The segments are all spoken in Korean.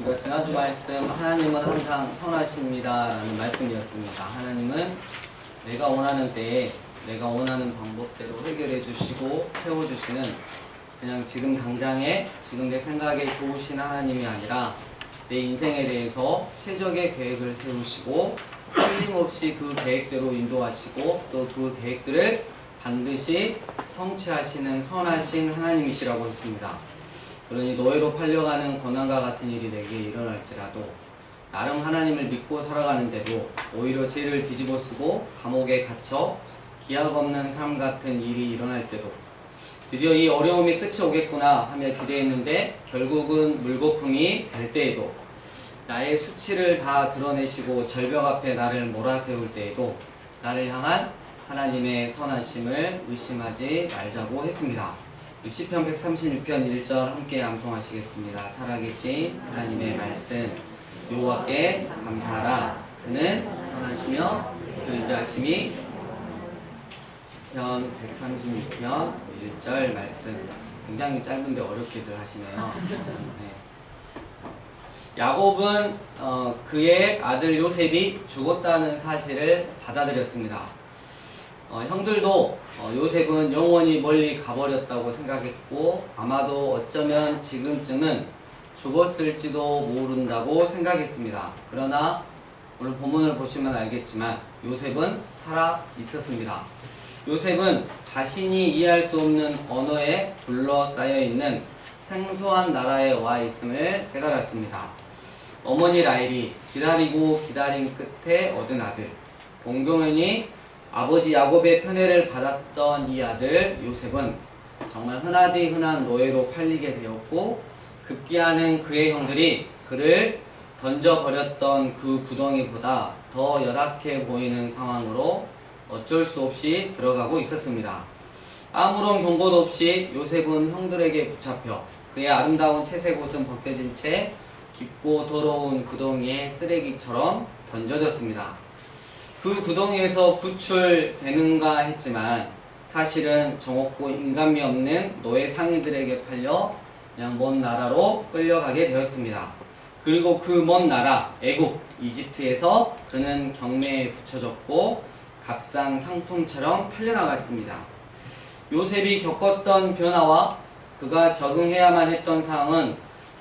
우리가 지난주 말씀 하나님은 항상 선하십니다 라는 말씀이었습니다. 하나님은 내가 원하는 때에 내가 원하는 방법대로 해결해 주시고 채워주시는 그냥 지금 당장에 지금 내 생각에 좋으신 하나님이 아니라 내 인생에 대해서 최적의 계획을 세우시고 틀림없이 그 계획대로 인도하시고 또 그 계획들을 반드시 성취하시는 선하신 하나님이시라고 했습니다. 그러니 노예로 팔려가는 고난과 같은 일이 내게 일어날지라도 나름 하나님을 믿고 살아가는데도 오히려 죄를 뒤집어 쓰고 감옥에 갇혀 기약 없는 삶 같은 일이 일어날 때도 드디어 이 어려움이 끝이 오겠구나 하며 기대했는데 결국은 물거품이 될 때에도 나의 수치를 다 드러내시고 절벽 앞에 나를 몰아세울 때에도 나를 향한 하나님의 선하심을 의심하지 말자고 했습니다. 시편 136편 1절 함께 암송하시겠습니다. 살아계신 하나님의 말씀 여호와께 감사하라. 그는 선하시며 그 인자하심이 시편 136편 1절 말씀 굉장히 짧은데 어렵게들 하시네요. 네. 야곱은 그의 아들 요셉이 죽었다는 사실을 받아들였습니다. 형들도 요셉은 영원히 멀리 가버렸다고 생각했고 아마도 어쩌면 지금쯤은 죽었을지도 모른다고 생각했습니다. 그러나 오늘 본문을 보시면 알겠지만 요셉은 살아 있었습니다. 요셉은 자신이 이해할 수 없는 언어에 둘러싸여 있는 생소한 나라에 와 있음을 깨달았습니다. 어머니 라헬이 기다리고 기다린 끝에 얻은 아들, 공경연히 아버지 야곱의 편애를 받았던 이 아들 요셉은 정말 흔하디 흔한 노예로 팔리게 되었고 급기야는 그의 형들이 그를 던져버렸던 그 구덩이보다 더 열악해 보이는 상황으로 어쩔 수 없이 들어가고 있었습니다. 아무런 경고도 없이 요셉은 형들에게 붙잡혀 그의 아름다운 채색 옷은 벗겨진 채 깊고 더러운 구덩이에 쓰레기처럼 던져졌습니다. 그 구덩이에서 구출되는가 했지만 사실은 정없고 인간미 없는 노예 상인들에게 팔려 그냥 먼 나라로 끌려가게 되었습니다. 그리고 그 먼 나라 애굽 이집트에서 그는 경매에 붙여졌고 값싼 상품처럼 팔려나갔습니다. 요셉이 겪었던 변화와 그가 적응해야만 했던 상황은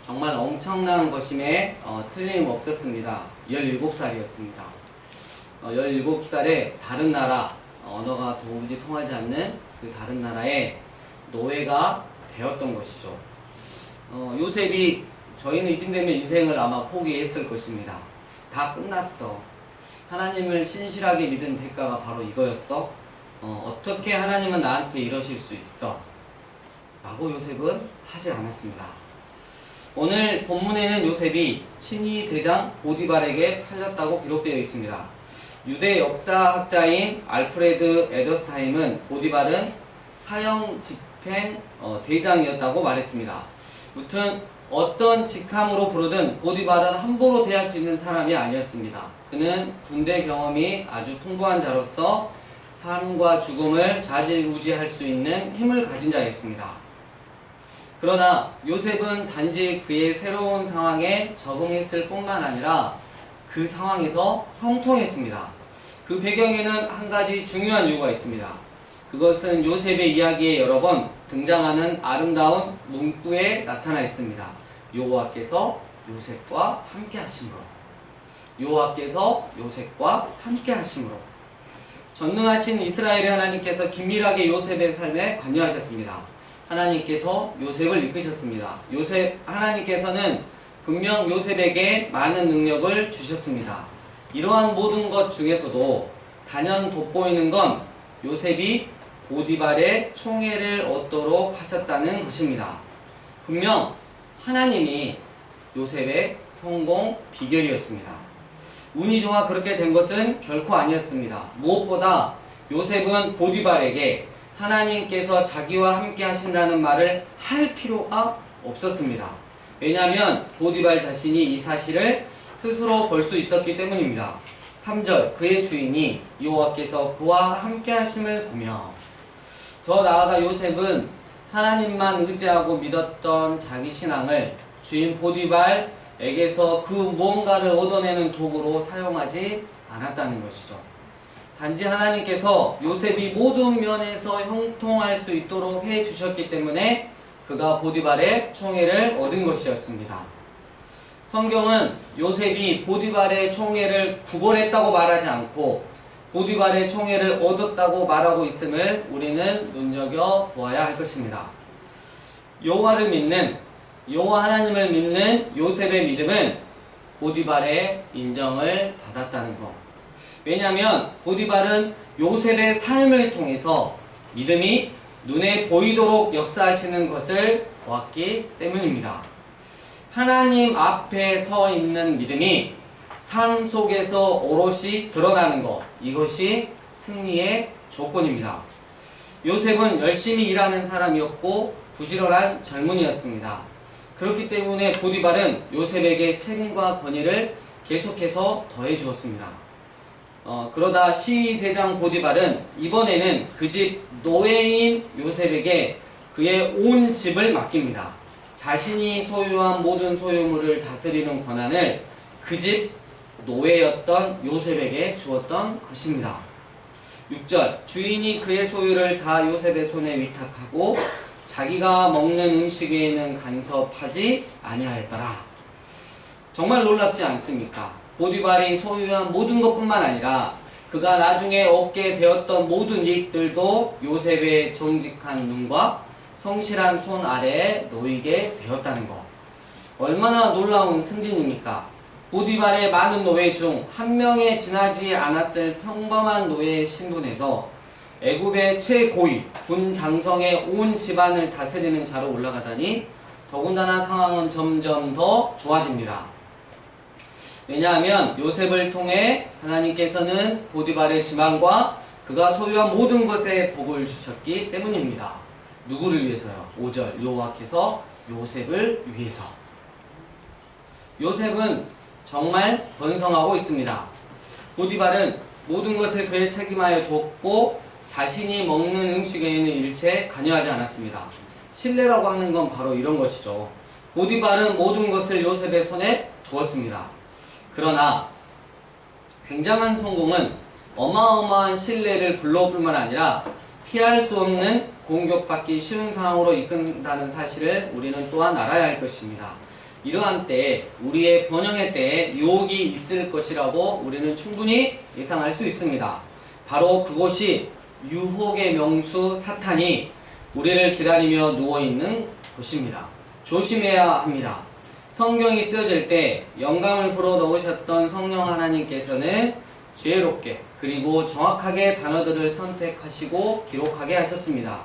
정말 엄청난 것임에 틀림없었습니다. 17살이었습니다. 17살에 다른 나라, 언어가 도무지 통하지 않는 그 다른 나라에 노예가 되었던 것이죠. 요셉이 저희는 이쯤 되면 인생을 아마 포기했을 것입니다. 다 끝났어. 하나님을 신실하게 믿은 대가가 바로 이거였어? 어떻게 하나님은 나한테 이러실 수 있어? 라고 요셉은 하지 않았습니다. 오늘 본문에는 요셉이 친위 대장 보디발에게 팔렸다고 기록되어 있습니다. 유대 역사학자인 알프레드 에더스하임은 보디발은 사형 집행 대장이었다고 말했습니다. 무튼 어떤 직함으로 부르든 보디발은 함부로 대할 수 있는 사람이 아니었습니다. 그는 군대 경험이 아주 풍부한 자로서 삶과 죽음을 좌지우지할 수 있는 힘을 가진 자였습니다. 그러나 요셉은 단지 그의 새로운 상황에 적응했을 뿐만 아니라 그 상황에서 형통했습니다. 그 배경에는 한 가지 중요한 이유가 있습니다. 그것은 요셉의 이야기에 여러 번 등장하는 아름다운 문구에 나타나 있습니다. 여호와께서 요셉과 함께 하심으로. 여호와께서 요셉과 함께 하심으로. 전능하신 이스라엘의 하나님께서 긴밀하게 요셉의 삶에 관여하셨습니다. 하나님께서 요셉을 이끄셨습니다. 하나님께서는 분명 요셉에게 많은 능력을 주셨습니다. 이러한 모든 것 중에서도 단연 돋보이는 건 요셉이 보디발의 총애를 얻도록 하셨다는 것입니다. 분명 하나님이 요셉의 성공 비결이었습니다. 운이 좋아 그렇게 된 것은 결코 아니었습니다. 무엇보다 요셉은 보디발에게 하나님께서 자기와 함께 하신다는 말을 할 필요가 없었습니다. 왜냐하면 보디발 자신이 이 사실을 스스로 볼 수 있었기 때문입니다. 3절 그의 주인이 여호와께서 그와 함께 하심을 보며. 더 나아가 요셉은 하나님만 의지하고 믿었던 자기 신앙을 주인 보디발 요셉에게서 그 무언가를 얻어내는 도구로 사용하지 않았다는 것이죠. 단지 하나님께서 요셉이 모든 면에서 형통할 수 있도록 해 주셨기 때문에 그가 보디발의 총애를 얻은 것이었습니다. 성경은 요셉이 보디발의 총애를 구걸했다고 말하지 않고 보디발의 총애를 얻었다고 말하고 있음을 우리는 눈여겨보아야 할 것입니다. 여호와를 믿는, 여호와 하나님을 믿는 요셉의 믿음은 보디발의 인정을 받았다는 것. 왜냐하면 보디발은 요셉의 삶을 통해서 믿음이 눈에 보이도록 역사하시는 것을 보았기 때문입니다. 하나님 앞에 서 있는 믿음이 삶 속에서 오롯이 드러나는 것, 이것이 승리의 조건입니다. 요셉은 열심히 일하는 사람이었고 부지런한 젊은이였습니다. 그렇기 때문에 보디발은 요셉에게 책임과 권위를 계속해서 더해 주었습니다. 그러다 시대장 보디발은 이번에는 그 집 노예인 요셉에게 그의 온 집을 맡깁니다. 자신이 소유한 모든 소유물을 다스리는 권한을 그 집 노예였던 요셉에게 주었던 것입니다. 6절, 주인이 그의 소유를 다 요셉의 손에 위탁하고 자기가 먹는 음식 외에는 간섭하지 아니하였더라. 정말 놀랍지 않습니까? 보디발이 소유한 모든 것뿐만 아니라 그가 나중에 얻게 되었던 모든 이익들도 요셉의 정직한 눈과 성실한 손 아래에 놓이게 되었다는 것. 얼마나 놀라운 승진입니까? 보디발의 많은 노예 중 한 명에 지나지 않았을 평범한 노예의 신분에서 애굽의 최고위 군 장성의 온 집안을 다스리는 자로 올라가다니 더군다나 상황은 점점 더 좋아집니다. 왜냐하면 요셉을 통해 하나님께서는 보디발의 지망과 그가 소유한 모든 것에 복을 주셨기 때문입니다. 누구를 위해서요? 5절, 여호와께서 요셉을 위해서. 요셉은 정말 번성하고 있습니다. 보디발은 모든 것을 그의 책임하에 뒀고 자신이 먹는 음식에는 일체 관여하지 않았습니다. 신뢰라고 하는 건 바로 이런 것이죠. 보디발은 모든 것을 요셉의 손에 두었습니다. 그러나 굉장한 성공은 어마어마한 신뢰를 불러올 뿐만 아니라 피할 수 없는 공격받기 쉬운 상황으로 이끈다는 사실을 우리는 또한 알아야 할 것입니다. 이러한 때에 우리의 번영의 때에 유혹이 있을 것이라고 우리는 충분히 예상할 수 있습니다. 바로 그것이 유혹의 명수 사탄이 우리를 기다리며 누워있는 곳입니다. 조심해야 합니다. 성경이 쓰여질 때 영감을 불어넣으셨던 성령 하나님께서는 지혜롭게 그리고 정확하게 단어들을 선택하시고 기록하게 하셨습니다.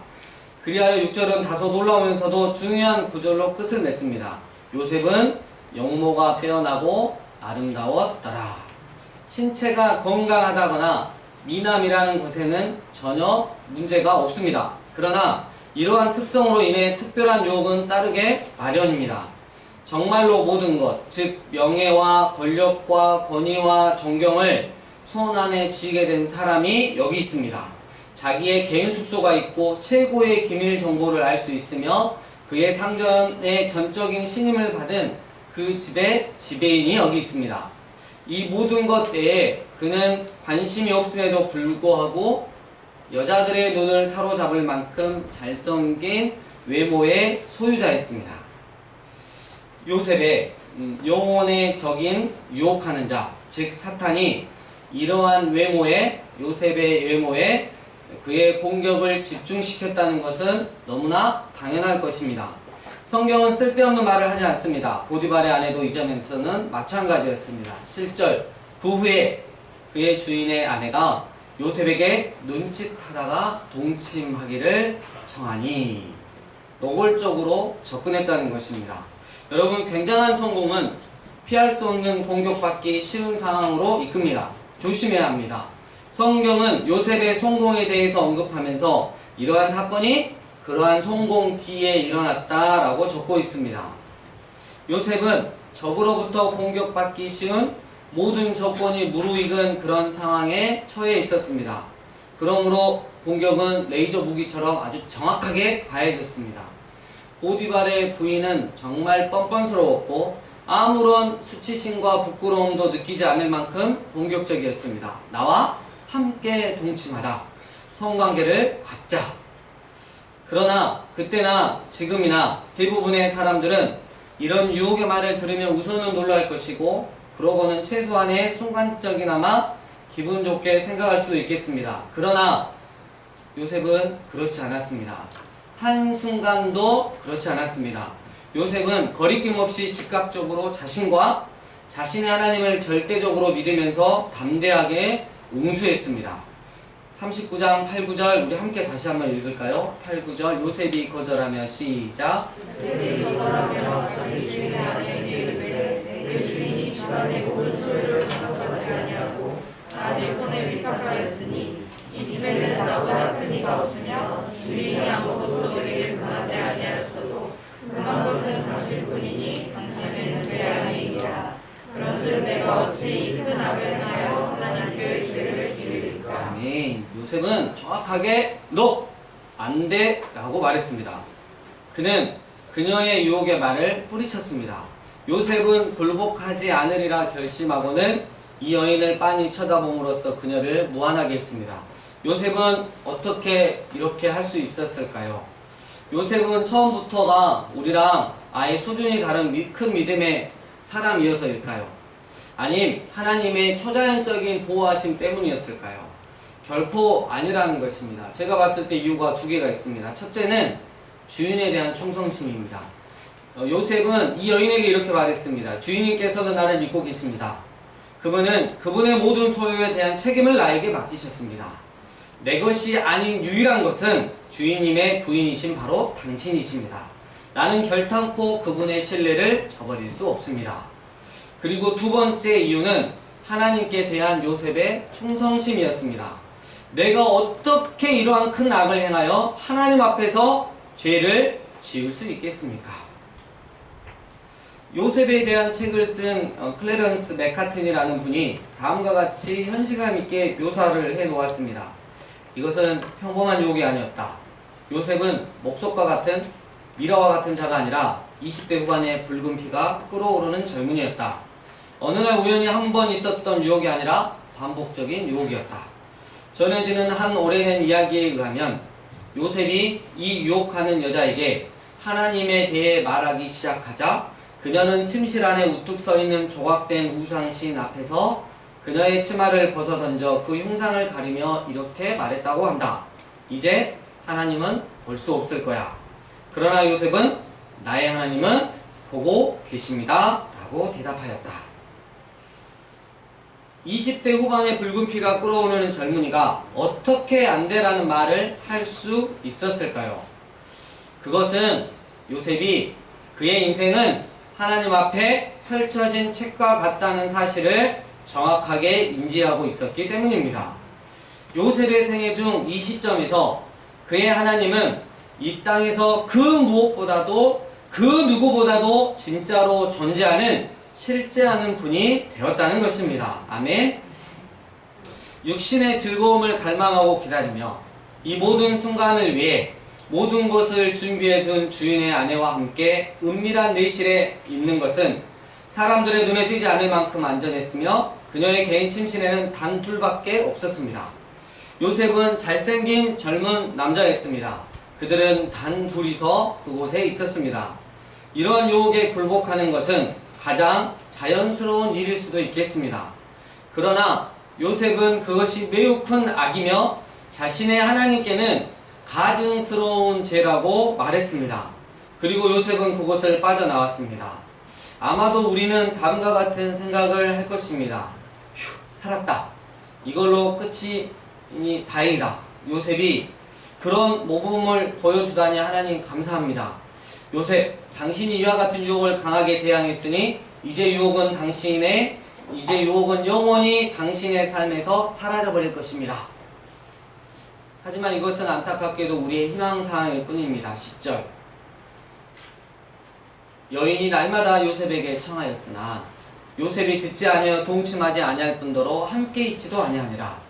그리하여 6절은 다소 놀라우면서도 중요한 구절로 끝을 맺습니다. 요셉은 영모가 빼어나고 아름다웠더라. 신체가 건강하다거나 미남이라는 것에는 전혀 문제가 없습니다. 그러나 이러한 특성으로 인해 특별한 유혹은 따르게 마련입니다. 정말로 모든 것, 즉 명예와 권력과 권위와 존경을 손 안에 쥐게 된 사람이 여기 있습니다. 자기의 개인 숙소가 있고 최고의 기밀 정보를 알 수 있으며 그의 상전의 전적인 신임을 받은 그 집의 지배인이 여기 있습니다. 이 모든 것 때에 그는 관심이 없음에도 불구하고 여자들의 눈을 사로잡을 만큼 잘생긴 외모의 소유자였습니다. 요셉의 영혼의 적인 유혹하는 자, 즉 사탄이 이러한 외모에, 요셉의 외모에 그의 공격을 집중시켰다는 것은 너무나 당연할 것입니다. 성경은 쓸데없는 말을 하지 않습니다. 보디발의 아내도 이 점에서는 마찬가지였습니다. 7절, 그 후에 그의 주인의 아내가 요셉에게 눈짓하다가 동침하기를 청하니 노골적으로 접근했다는 것입니다. 여러분, 굉장한 성공은 피할 수 없는 공격받기 쉬운 상황으로 이끕니다. 조심해야 합니다. 성경은 요셉의 성공에 대해서 언급하면서 이러한 사건이 그러한 성공 뒤에 일어났다라고 적고 있습니다. 요셉은 적으로부터 공격받기 쉬운 모든 조건이 무르익은 그런 상황에 처해 있었습니다. 그러므로 공격은 레이저 무기처럼 아주 정확하게 가해졌습니다. 보디발의 부인은 정말 뻔뻔스러웠고 아무런 수치심과 부끄러움도 느끼지 않을 만큼 공격적이었습니다. 나와 함께 동침하라. 성관계를 갖자. 그러나 그때나 지금이나 대부분의 사람들은 이런 유혹의 말을 들으면 우선은 놀랄 것이고 그러고는 최소한의 순간적이나마 기분 좋게 생각할 수도 있겠습니다. 그러나 요셉은 그렇지 않았습니다. 한순간도 그렇지 않았습니다. 요셉은 거리낌 없이 즉각적으로 자신과 자신의 하나님을 절대적으로 믿으면서 담대하게 응수했습니다. 39장 8, 9절 우리 함께 다시 한번 읽을까요? 8, 9절 요셉이 거절하며 시작. 요셉이 거절하며 자기 주인의 아내에게 이르되 내 주인이 집안의 모든 소유를 가져가지 아니하고 나 내 손에 위탁하였으니 이 집에는 나보다 큰 이가 없으며 주인이 아무것도 너에게 금하지 아니하였어도 금한 것은 당신뿐이니 당신은 내 아내이니라. 그런즉 내가 어찌 이 큰 악을 행하여 하나님께 죄를 지으리까. 아멘. 요셉은 정확하게 너 안 돼 라고 말했습니다. 그는 그녀의 유혹의 말을 뿌리쳤습니다. 요셉은 굴복하지 않으리라 결심하고는 이 여인을 빤히 쳐다봄으로써 그녀를 무안하게 했습니다. 요셉은 어떻게 이렇게 할 수 있었을까요? 요셉은 처음부터가 우리랑 아예 수준이 다른 큰 믿음의 사람이어서일까요? 아님 하나님의 초자연적인 보호하심 때문이었을까요? 결코 아니라는 것입니다. 제가 봤을 때 이유가 두 개가 있습니다. 첫째는 주인에 대한 충성심입니다. 요셉은 이 여인에게 이렇게 말했습니다. 주인님께서는 나를 믿고 계십니다. 그분은 그분의 모든 소유에 대한 책임을 나에게 맡기셨습니다. 내 것이 아닌 유일한 것은 주인님의 부인이신 바로 당신이십니다. 나는 결탄코 그분의 신뢰를 저버릴 수 없습니다. 그리고 두 번째 이유는 하나님께 대한 요셉의 충성심이었습니다. 내가 어떻게 이러한 큰 악을 행하여 하나님 앞에서 죄를 지을 수 있겠습니까? 요셉에 대한 책을 쓴 클래런스 맥카튼이라는 분이 다음과 같이 현실감 있게 묘사를 해 놓았습니다. 이것은 평범한 유혹이 아니었다. 요셉은 목석과 같은 미라와 같은 자가 아니라 20대 후반의 붉은 피가 끓어오르는 젊은이였다. 어느 날 우연히 한 번 있었던 유혹이 아니라 반복적인 유혹이었다. 전해지는 한 오래된 이야기에 의하면 요셉이 이 유혹하는 여자에게 하나님에 대해 말하기 시작하자 그녀는 침실 안에 우뚝 서 있는 조각된 우상신 앞에서 그녀의 치마를 벗어 던져 그 흉상을 가리며 이렇게 말했다고 한다. 이제 하나님은 볼 수 없을 거야. 그러나 요셉은 나의 하나님은 보고 계십니다. 라고 대답하였다. 20대 후반의 붉은 피가 끓어오르는 젊은이가 어떻게 안 되라는 말을 할 수 있었을까요? 그것은 요셉이 그의 인생은 하나님 앞에 펼쳐진 책과 같다는 사실을 정확하게 인지하고 있었기 때문입니다. 요셉의 생애 중 이 시점에서 그의 하나님은 이 땅에서 그 무엇보다도 그 누구보다도 진짜로 존재하는 실제하는 분이 되었다는 것입니다. 아멘. 육신의 즐거움을 갈망하고 기다리며 이 모든 순간을 위해 모든 것을 준비해둔 주인의 아내와 함께 은밀한 내실에 있는 것은 사람들의 눈에 띄지 않을 만큼 안전했으며 그녀의 개인 침실에는 단 둘밖에 없었습니다. 요셉은 잘생긴 젊은 남자였습니다. 그들은 단 둘이서 그곳에 있었습니다. 이러한 유혹에 굴복하는 것은 가장 자연스러운 일일 수도 있겠습니다. 그러나 요셉은 그것이 매우 큰 악이며 자신의 하나님께는 가증스러운 죄라고 말했습니다. 그리고 요셉은 그곳을 빠져나왔습니다. 아마도 우리는 다음과 같은 생각을 할 것입니다. 휴, 살았다. 이걸로 끝이니 다행이다. 요셉이 그런 모범을 보여주다니 하나님 감사합니다. 요셉, 당신이 이와 같은 유혹을 강하게 대항했으니 이제 유혹은 영원히 당신의 삶에서 사라져버릴 것입니다. 하지만 이것은 안타깝게도 우리의 희망사항일 뿐입니다. 10절 여인이 날마다 요셉에게 청하였으나 요셉이 듣지 아니하여 동침하지 아니할 뿐더러 함께 있지도 아니하니라.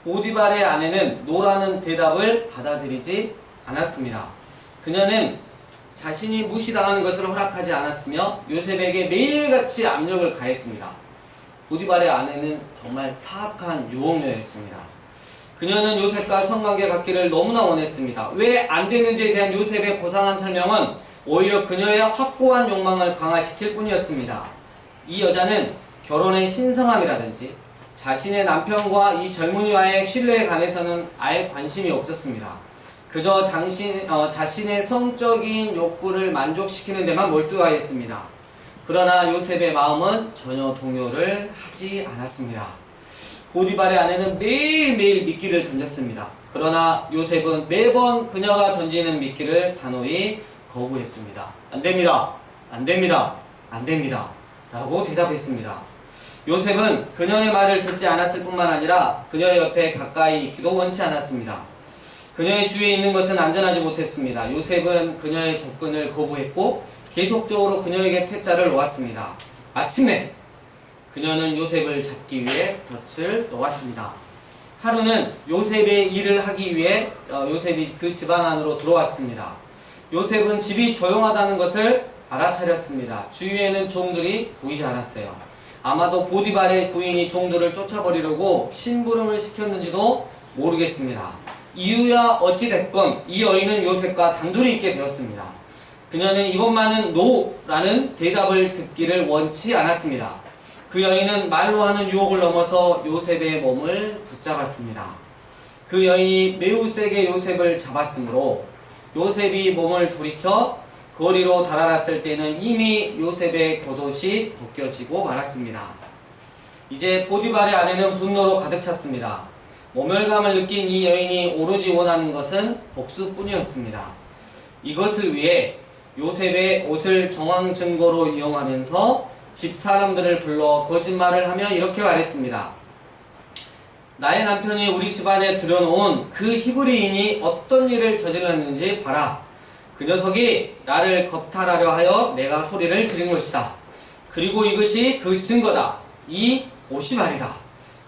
보디발의 아내는 노라는 대답을 받아들이지 않았습니다. 그녀는 자신이 무시당하는 것을 허락하지 않았으며 요셉에게 매일같이 압력을 가했습니다. 보디발의 아내는 정말 사악한 유혹녀였습니다. 그녀는 요셉과 성관계 갖기를 너무나 원했습니다. 왜 안 되는지에 대한 요셉의 고상한 설명은 오히려 그녀의 확고한 욕망을 강화시킬 뿐이었습니다. 이 여자는 결혼의 신성함이라든지 자신의 남편과 이 젊은이와의 신뢰에 관해서는 아예 관심이 없었습니다. 그저 자신의 성적인 욕구를 만족시키는 데만 몰두하였습니다. 그러나 요셉의 마음은 전혀 동요를 하지 않았습니다. 보디발의 아내는 매일매일 미끼를 던졌습니다. 그러나 요셉은 매번 그녀가 던지는 미끼를 단호히 거부했습니다. 안됩니다. 안됩니다. 안됩니다. 라고 대답했습니다. 요셉은 그녀의 말을 듣지 않았을 뿐만 아니라 그녀의 옆에 가까이 있기도 원치 않았습니다. 그녀의 주위에 있는 것은 안전하지 못했습니다. 요셉은 그녀의 접근을 거부했고 계속적으로 그녀에게 퇴짜를 놓았습니다. 마침내 그녀는 요셉을 잡기 위해 덫을 놓았습니다. 하루는 요셉의 일을 하기 위해 요셉이 그 집안 안으로 들어왔습니다. 요셉은 집이 조용하다는 것을 알아차렸습니다. 주위에는 종들이 보이지 않았어요. 아마도 보디발의 부인이 종들을 쫓아버리려고 심부름을 시켰는지도 모르겠습니다. 이유야 어찌됐건 이 여인은 요셉과 단둘이 있게 되었습니다. 그녀는 이것만은 노라는 대답을 듣기를 원치 않았습니다. 그 여인은 말로 하는 유혹을 넘어서 요셉의 몸을 붙잡았습니다. 그 여인이 매우 세게 요셉을 잡았으므로 요셉이 몸을 돌이켜 거리로 달아났을 때는 이미 요셉의 겉옷이 벗겨지고 말았습니다. 이제 보디발의 아내는 분노로 가득 찼습니다. 모멸감을 느낀 이 여인이 오로지 원하는 것은 복수뿐이었습니다. 이것을 위해 요셉의 옷을 정황 증거로 이용하면서 집 사람들을 불러 거짓말을 하며 이렇게 말했습니다. 나의 남편이 우리 집안에 들여놓은 그 히브리인이 어떤 일을 저질렀는지 봐라. 그 녀석이 나를 겁탈하려 하여 내가 소리를 지른 것이다. 그리고 이것이 그 증거다. 이 옷이 말이다.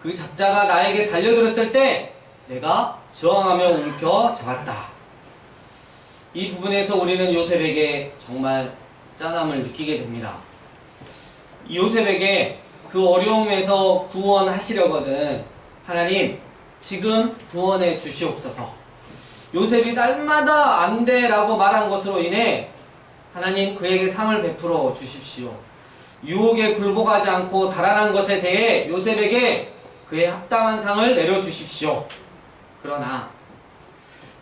그 작자가 나에게 달려들었을 때 내가 저항하며 움켜 잡았다. 이 부분에서 우리는 요셉에게 정말 짠함을 느끼게 됩니다. 이 요셉에게 그 어려움에서 구원하시려거든 하나님 지금 구원해 주시옵소서. 요셉이 날마다 안 돼라고 말한 것으로 인해 하나님 그에게 상을 베풀어 주십시오. 유혹에 굴복하지 않고 달아난 것에 대해 요셉에게 그의 합당한 상을 내려주십시오. 그러나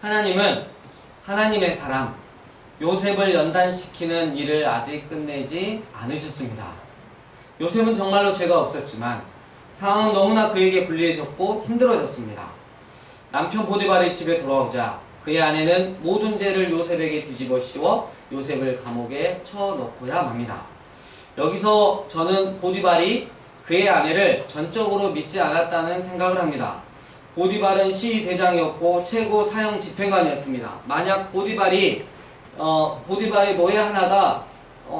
하나님은 하나님의 사람 요셉을 연단시키는 일을 아직 끝내지 않으셨습니다. 요셉은 정말로 죄가 없었지만 상황은 너무나 그에게 불리해졌고 힘들어졌습니다. 남편 보디발의 집에 돌아오자 그의 아내는 모든 죄를 요셉에게 뒤집어 씌워 요셉을 감옥에 쳐넣고야 맙니다. 여기서 저는 보디발이 그의 아내를 전적으로 믿지 않았다는 생각을 합니다. 보디발은 시위대장이었고 최고 사형 집행관이었습니다. 만약 보디발의 노예 하나가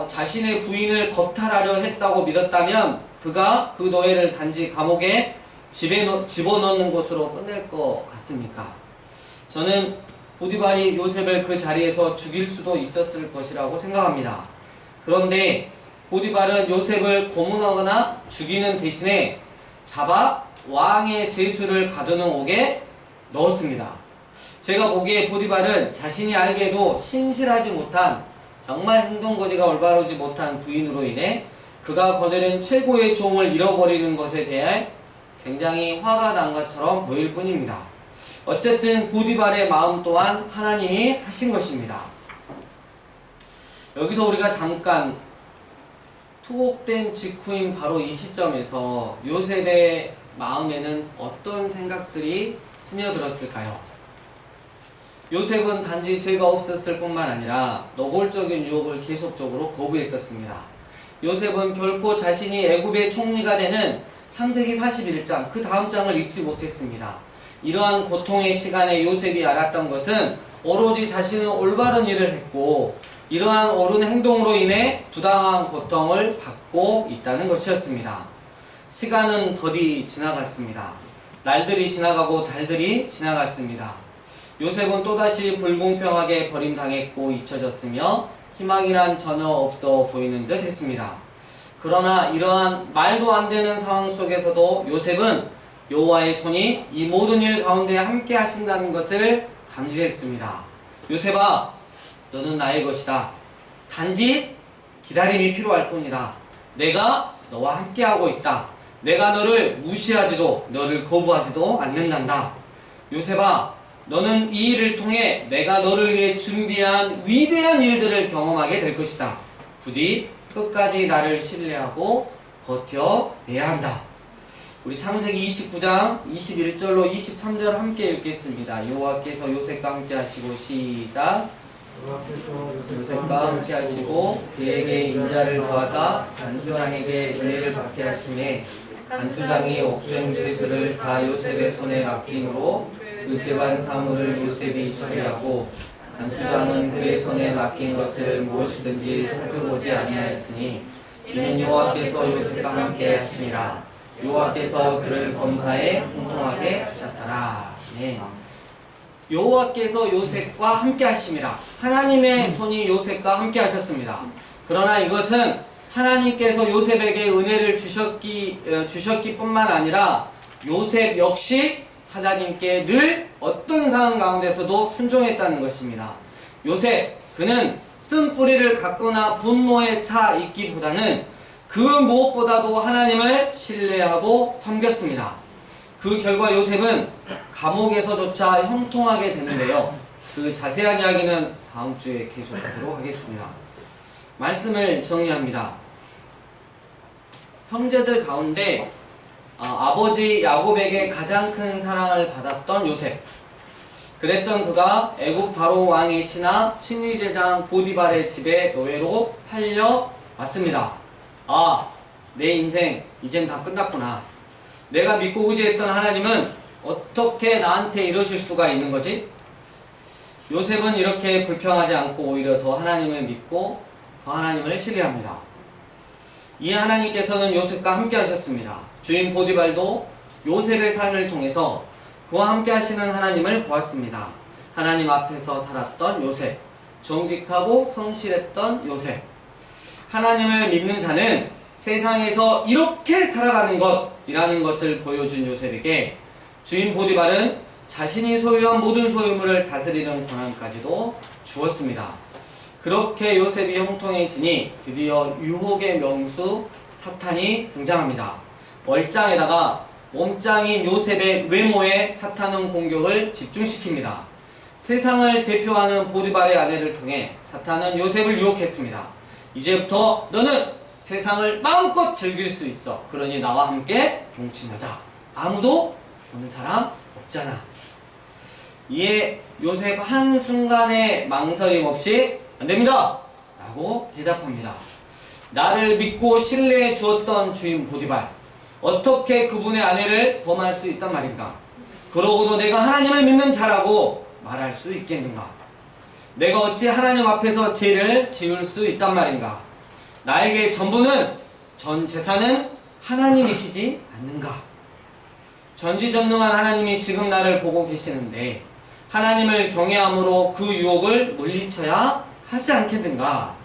자신의 부인을 겁탈하려 했다고 믿었다면 그가 그 노예를 단지 감옥에 집어넣는 것으로 끝낼 것 같습니까? 저는 보디발이 요셉을 그 자리에서 죽일 수도 있었을 것이라고 생각합니다. 그런데 보디발은 요셉을 고문하거나 죽이는 대신에 잡아 왕의 제수를 가두는 옥에 넣었습니다. 제가 보기에 보디발은 자신이 알게도 신실하지 못한 정말 행동거지가 올바르지 못한 부인으로 인해 그가 거느린 최고의 종을 잃어버리는 것에 대해 굉장히 화가 난 것처럼 보일 뿐입니다. 어쨌든 보디발의 마음 또한 하나님이 하신 것입니다. 여기서 우리가 잠깐 투옥된 직후인 바로 이 시점에서 요셉의 마음에는 어떤 생각들이 스며들었을까요? 요셉은 단지 죄가 없었을 뿐만 아니라 노골적인 유혹을 계속적으로 거부했었습니다. 요셉은 결코 자신이 애굽의 총리가 되는 창세기 41장 그 다음 장을 읽지 못했습니다. 이러한 고통의 시간에 요셉이 알았던 것은 오로지 자신은 올바른 일을 했고 이러한 옳은 행동으로 인해 부당한 고통을 받고 있다는 것이었습니다. 시간은 더디 지나갔습니다. 날들이 지나가고 달들이 지나갔습니다. 요셉은 또다시 불공평하게 버림당했고 잊혀졌으며 희망이란 전혀 없어 보이는 듯 했습니다. 그러나 이러한 말도 안 되는 상황 속에서도 요셉은 여호와의 손이 이 모든 일 가운데 함께 하신다는 것을 감지했습니다. 요셉아, 너는 나의 것이다. 단지 기다림이 필요할 뿐이다. 내가 너와 함께하고 있다. 내가 너를 무시하지도 너를 거부하지도 않는단다. 요셉아, 너는 이 일을 통해 내가 너를 위해 준비한 위대한 일들을 경험하게 될 것이다. 부디 끝까지 나를 신뢰하고 버텨내야 한다. 우리 창세기 29장 21절로 23절 함께 읽겠습니다. 여호와께서 요셉과 함께 하시고 시작. 요셉과 함께 하시고 그에게 인자를 더하사 간수장에게 은혜를 받게 하시매 간수장이 옥중 죄수를 다 요셉의 손에 맡김으로 그 집안 사물을 요셉이 처리하고 간수장은 그의 손에 맡긴 것을 무엇이든지 살펴보지 아니하였으니 이는 여호와께서 요셉과 함께 하시니라. 여호와께서 그를 범사에 형통하게 하셨더라. 네. 여호와께서 요셉과 함께 하심이라. 하나님의 손이 요셉과 함께 하셨습니다. 그러나 이것은 하나님께서 요셉에게 은혜를 주셨기 뿐만 아니라 요셉 역시 하나님께 늘 어떤 상황 가운데서도 순종했다는 것입니다. 요셉, 그는 쓴뿌리를 갖거나 분노에 차 있기보다는 그 무엇보다도 하나님을 신뢰하고 섬겼습니다. 그 결과 요셉은 감옥에서조차 형통하게 되는데요. 그 자세한 이야기는 다음 주에 계속하도록 하겠습니다. 말씀을 정리합니다. 형제들 가운데 아버지 야곱에게 가장 큰 사랑을 받았던 요셉. 그랬던 그가 애국 바로 왕의 신하 친위제장 보디발의 집에 노예로 팔려왔습니다. 아, 내 인생 이젠 다 끝났구나. 내가 믿고 의지했던 하나님은 어떻게 나한테 이러실 수가 있는 거지? 요셉은 이렇게 불평하지 않고 오히려 더 하나님을 믿고 더 하나님을 신뢰합니다. 이 하나님께서는 요셉과 함께 하셨습니다. 주인 보디발도 요셉의 삶을 통해서 그와 함께 하시는 하나님을 보았습니다. 하나님 앞에서 살았던 요셉, 정직하고 성실했던 요셉. 하나님을 믿는 자는 세상에서 이렇게 살아가는 것이라는 것을 보여준 요셉에게 주인 보디발은 자신이 소유한 모든 소유물을 다스리는 권한까지도 주었습니다. 그렇게 요셉이 형통해지니 드디어 유혹의 명수 사탄이 등장합니다. 얼짱에다가 몸짱인 요셉의 외모에 사탄은 공격을 집중시킵니다. 세상을 대표하는 보디발의 아내를 통해 사탄은 요셉을 유혹했습니다. 이제부터 너는 세상을 마음껏 즐길 수 있어. 그러니 나와 함께 동침하자. 아무도 보는 사람 없잖아. 이에 요셉 한순간의 망설임 없이 안됩니다 라고 대답합니다. 나를 믿고 신뢰해 주었던 주인 보디발, 어떻게 그분의 아내를 범할 수 있단 말인가? 그러고도 내가 하나님을 믿는 자라고 말할 수 있겠는가? 내가 어찌 하나님 앞에서 죄를 지을 수 있단 말인가? 나에게 전부는, 전 재산은 하나님이시지 않는가? 전지전능한 하나님이 지금 나를 보고 계시는데 하나님을 경외함으로 그 유혹을 물리쳐야 하지 않겠는가?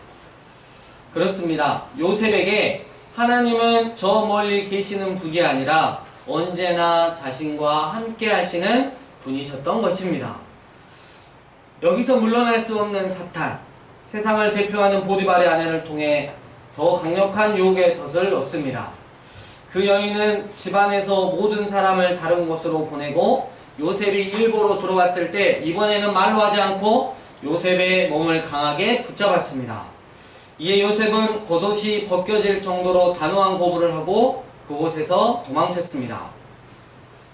그렇습니다. 요셉에게 하나님은 저 멀리 계시는 분이 아니라 언제나 자신과 함께 하시는 분이셨던 것입니다. 여기서 물러날 수 없는 사탄, 세상을 대표하는 보디발의 아내를 통해 더 강력한 유혹의 덫을 놓습니다. 그 여인은 집안에서 모든 사람을 다른 곳으로 보내고 요셉이 일보로 들어왔을 때 이번에는 말로 하지 않고 요셉의 몸을 강하게 붙잡았습니다. 이에 요셉은 겉옷이 벗겨질 정도로 단호한 고부를 하고 그곳에서 도망쳤습니다.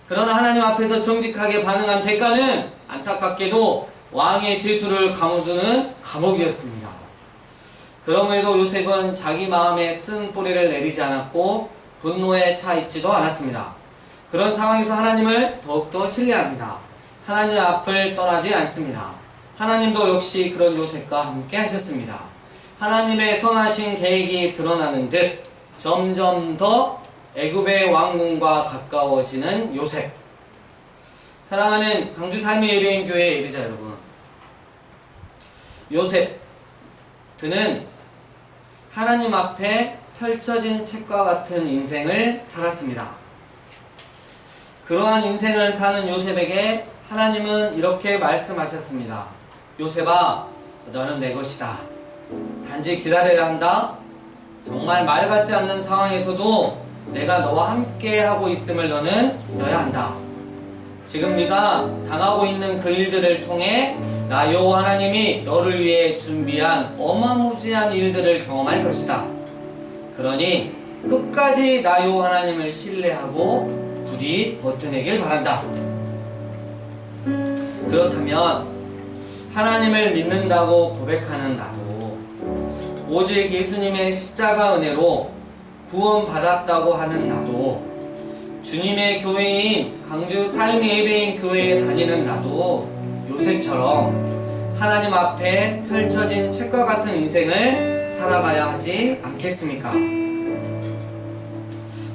그러나 하나님 앞에서 정직하게 반응한 대가는 안타깝게도 왕의 죄수를 가둬두는 감옥이었습니다. 그럼에도 요셉은 자기 마음에 쓴 뿌리를 내리지 않았고 분노에 차 있지도 않았습니다. 그런 상황에서 하나님을 더욱더 신뢰합니다. 하나님 앞을 떠나지 않습니다. 하나님도 역시 그런 요셉과 함께 하셨습니다. 하나님의 선하신 계획이 드러나는 듯 점점 더 애굽의 왕궁과 가까워지는 요셉. 사랑하는 강주 삶의 예배인 교회 예배자 여러분, 요셉, 그는 하나님 앞에 펼쳐진 책과 같은 인생을 살았습니다. 그러한 인생을 사는 요셉에게 하나님은 이렇게 말씀하셨습니다. 요셉아, 너는 내 것이다. 단지 기다려야 한다. 정말 말 같지 않는 상황에서도 내가 너와 함께 하고 있음을 너는 믿어야 한다. 지금 네가 당하고 있는 그 일들을 통해 나 여호와 하나님이 너를 위해 준비한 어마무지한 일들을 경험할 것이다. 그러니 끝까지 나 여호와 하나님을 신뢰하고 부디 버텨내길 바란다. 그렇다면 하나님을 믿는다고 고백하는 나도, 오직 예수님의 십자가 은혜로 구원받았다고 하는 나도, 주님의 교회인 강주 삶의 예배인 교회에 다니는 나도 요셉처럼 하나님 앞에 펼쳐진 책과 같은 인생을 살아가야 하지 않겠습니까?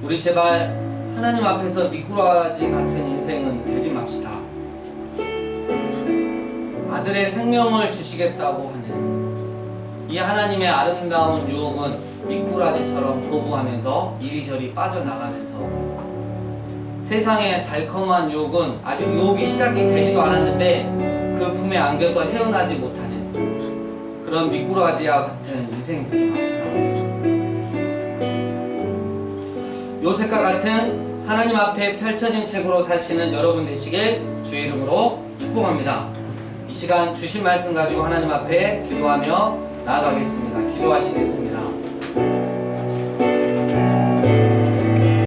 우리 제발 하나님 앞에서 미꾸라지 같은 인생은 되지 맙시다. 아들의 생명을 주시겠다고 하는 이 하나님의 아름다운 유혹은 미꾸라지처럼 거부하면서 이리저리 빠져나가면서, 세상의 달콤한 유혹은 아직 유혹이 시작이 되지도 않았는데 그 품에 안겨서 헤어나지 못하는 그런 미꾸라지와 같은 인생이 되지 맙시다. 요셉과 같은 하나님 앞에 펼쳐진 책으로 사시는 여러분 되시길 주의 이름으로 축복합니다. 이 시간 주신 말씀 가지고 하나님 앞에 기도하며 나아가겠습니다. 기도하시겠습니다.